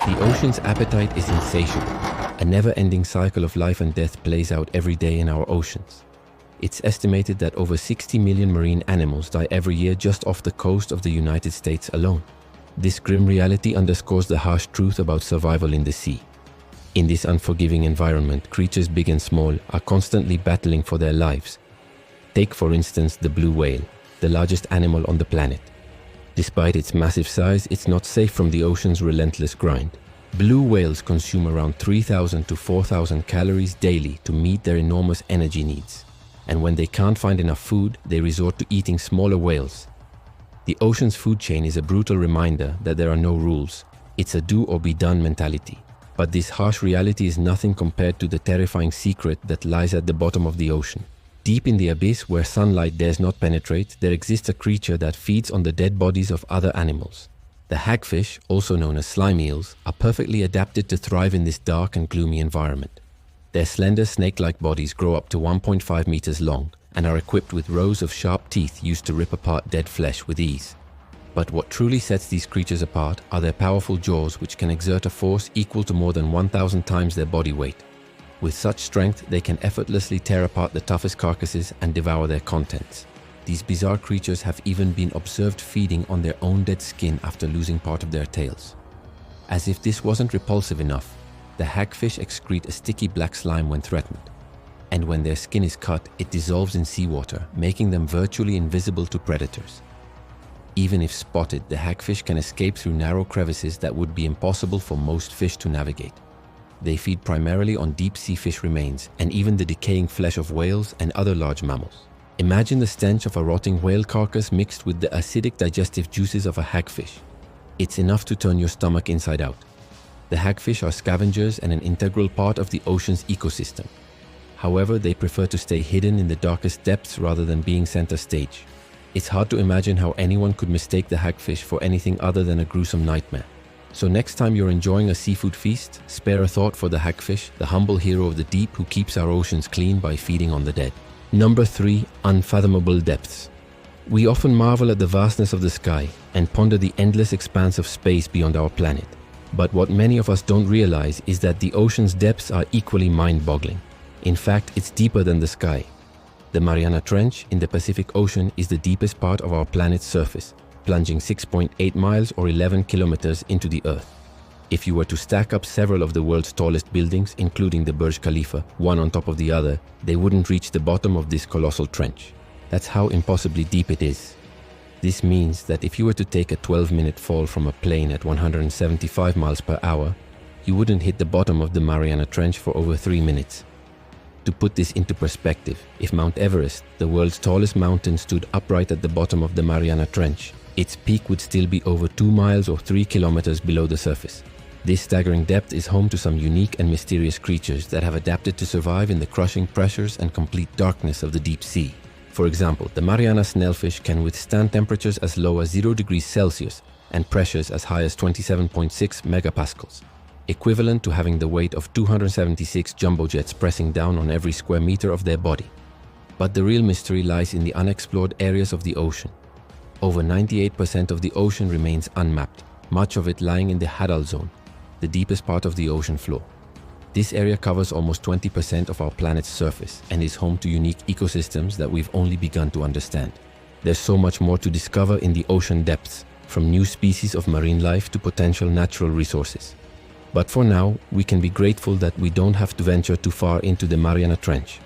The ocean's appetite is insatiable. A never-ending cycle of life and death plays out every day in our oceans. It's estimated that over 60 million marine animals die every year just off the coast of the United States alone. This grim reality underscores the harsh truth about survival in the sea. In this unforgiving environment, creatures big and small are constantly battling for their lives. Take, for instance, the blue whale, the largest animal on the planet. Despite its massive size, it's not safe from the ocean's relentless grind. Blue whales consume around 3,000 to 4,000 calories daily to meet their enormous energy needs. And when they can't find enough food, they resort to eating smaller whales. The ocean's food chain is a brutal reminder that there are no rules. It's a do-or-be-done mentality. But this harsh reality is nothing compared to the terrifying secret that lies at the bottom of the ocean. Deep in the abyss, where sunlight dares not penetrate, there exists a creature that feeds on the dead bodies of other animals. The hagfish, also known as slime eels, are perfectly adapted to thrive in this dark and gloomy environment. Their slender snake-like bodies grow up to 1.5 meters long and are equipped with rows of sharp teeth used to rip apart dead flesh with ease. But what truly sets these creatures apart are their powerful jaws, which can exert a force equal to more than 1,000 times their body weight. With such strength, they can effortlessly tear apart the toughest carcasses and devour their contents. These bizarre creatures have even been observed feeding on their own dead skin after losing part of their tails. As if this wasn't repulsive enough, the hagfish excrete a sticky black slime when threatened. And when their skin is cut, it dissolves in seawater, making them virtually invisible to predators. Even if spotted, the hagfish can escape through narrow crevices that would be impossible for most fish to navigate. They feed primarily on deep-sea fish remains and even the decaying flesh of whales and other large mammals. Imagine the stench of a rotting whale carcass mixed with the acidic digestive juices of a hagfish. It's enough to turn your stomach inside out. The hagfish are scavengers and an integral part of the ocean's ecosystem. However, they prefer to stay hidden in the darkest depths rather than being center stage. It's hard to imagine how anyone could mistake the hagfish for anything other than a gruesome nightmare. So next time you're enjoying a seafood feast, spare a thought for the hagfish, the humble hero of the deep who keeps our oceans clean by feeding on the dead. Number 3. Unfathomable depths. We often marvel at the vastness of the sky and ponder the endless expanse of space beyond our planet. But what many of us don't realize is that the ocean's depths are equally mind-boggling. In fact, it's deeper than the sky. The Mariana Trench in the Pacific Ocean is the deepest part of our planet's surface, plunging 6.8 miles or 11 kilometers into the Earth. If you were to stack up several of the world's tallest buildings, including the Burj Khalifa, one on top of the other, they wouldn't reach the bottom of this colossal trench. That's how impossibly deep it is. This means that if you were to take a 12-minute fall from a plane at 175 miles per hour, you wouldn't hit the bottom of the Mariana Trench for over 3 minutes. To put this into perspective, if Mount Everest, the world's tallest mountain, stood upright at the bottom of the Mariana Trench, its peak would still be over 2 miles or 3 kilometers below the surface. This staggering depth is home to some unique and mysterious creatures that have adapted to survive in the crushing pressures and complete darkness of the deep sea. For example, the Mariana snailfish can withstand temperatures as low as 0 degrees Celsius and pressures as high as 27.6 megapascals, equivalent to having the weight of 276 jumbo jets pressing down on every square meter of their body. But the real mystery lies in the unexplored areas of the ocean. Over 98% of the ocean remains unmapped, much of it lying in the Hadal Zone, the deepest part of the ocean floor. This area covers almost 20% of our planet's surface and is home to unique ecosystems that we've only begun to understand. There's so much more to discover in the ocean depths, from new species of marine life to potential natural resources. But for now, we can be grateful that we don't have to venture too far into the Mariana Trench.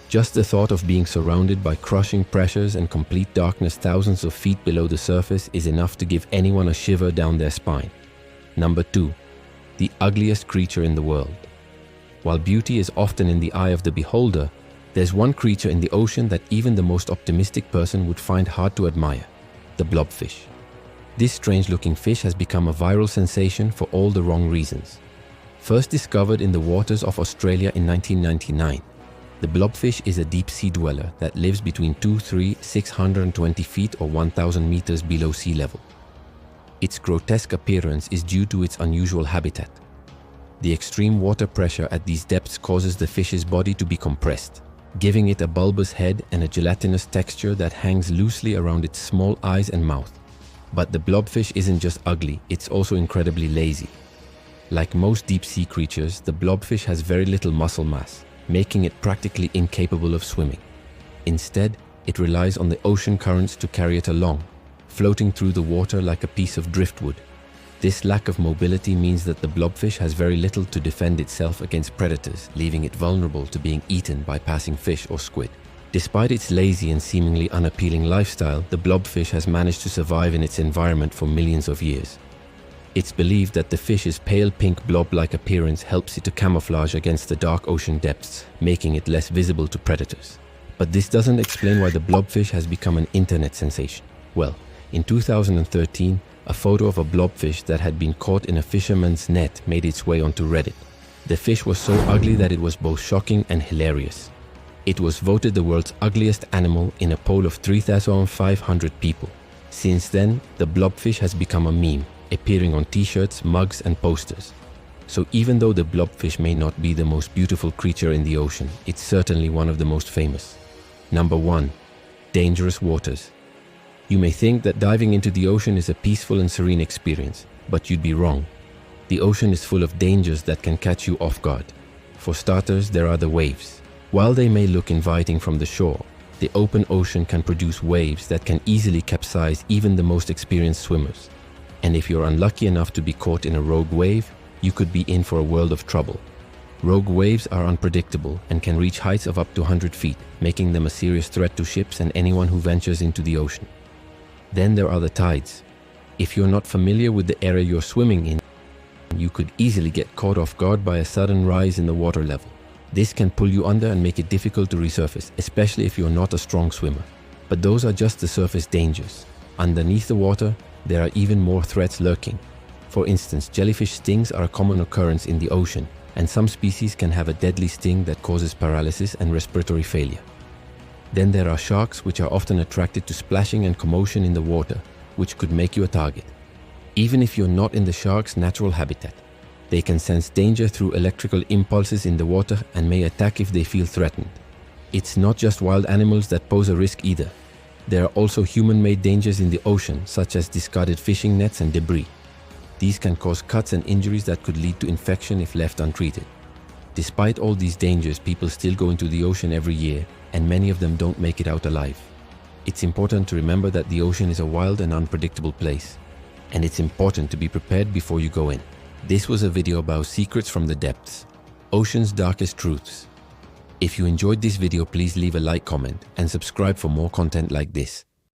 Just the thought of being surrounded by crushing pressures and complete darkness thousands of feet below the surface is enough to give anyone a shiver down their spine. Number 2. The ugliest creature in the world. While beauty is often in the eye of the beholder, there's one creature in the ocean that even the most optimistic person would find hard to admire: the blobfish. This strange-looking fish has become a viral sensation for all the wrong reasons. First discovered in the waters of Australia in 1999, the blobfish is a deep-sea dweller that lives between 620 feet or 1,000 meters below sea level. Its grotesque appearance is due to its unusual habitat. The extreme water pressure at these depths causes the fish's body to be compressed, giving it a bulbous head and a gelatinous texture that hangs loosely around its small eyes and mouth. But the blobfish isn't just ugly, it's also incredibly lazy. Like most deep-sea creatures, the blobfish has very little muscle mass, making it practically incapable of swimming. Instead, it relies on the ocean currents to carry it along, floating through the water like a piece of driftwood. This lack of mobility means that the blobfish has very little to defend itself against predators, leaving it vulnerable to being eaten by passing fish or squid. Despite its lazy and seemingly unappealing lifestyle, the blobfish has managed to survive in its environment for millions of years. It's believed that the fish's pale pink blob-like appearance helps it to camouflage against the dark ocean depths, making it less visible to predators. But this doesn't explain why the blobfish has become an internet sensation. Well, in 2013, a photo of a blobfish that had been caught in a fisherman's net made its way onto Reddit. The fish was so ugly that it was both shocking and hilarious. It was voted the world's ugliest animal in a poll of 3,500 people. Since then, the blobfish has become a meme, appearing on t-shirts, mugs and posters. So even though the blobfish may not be the most beautiful creature in the ocean, it's certainly one of the most famous. Number 1. Dangerous waters. You may think that diving into the ocean is a peaceful and serene experience, but you'd be wrong. The ocean is full of dangers that can catch you off guard. For starters, there are the waves. While they may look inviting from the shore, the open ocean can produce waves that can easily capsize even the most experienced swimmers. And if you're unlucky enough to be caught in a rogue wave, you could be in for a world of trouble. Rogue waves are unpredictable and can reach heights of up to 100 feet, making them a serious threat to ships and anyone who ventures into the ocean. Then there are the tides. If you're not familiar with the area you're swimming in, you could easily get caught off guard by a sudden rise in the water level. This can pull you under and make it difficult to resurface, especially if you're not a strong swimmer. But those are just the surface dangers. Underneath the water, there are even more threats lurking. For instance, jellyfish stings are a common occurrence in the ocean, and some species can have a deadly sting that causes paralysis and respiratory failure. Then there are sharks, which are often attracted to splashing and commotion in the water, which could make you a target. Even if you're not in the shark's natural habitat, they can sense danger through electrical impulses in the water and may attack if they feel threatened. It's not just wild animals that pose a risk either. There are also human-made dangers in the ocean, such as discarded fishing nets and debris. These can cause cuts and injuries that could lead to infection if left untreated. Despite all these dangers, people still go into the ocean every year, and many of them don't make it out alive. It's important to remember that the ocean is a wild and unpredictable place, and it's important to be prepared before you go in. This was a video about secrets from the depths, ocean's darkest truths. If you enjoyed this video, please leave a like, comment, and subscribe for more content like this.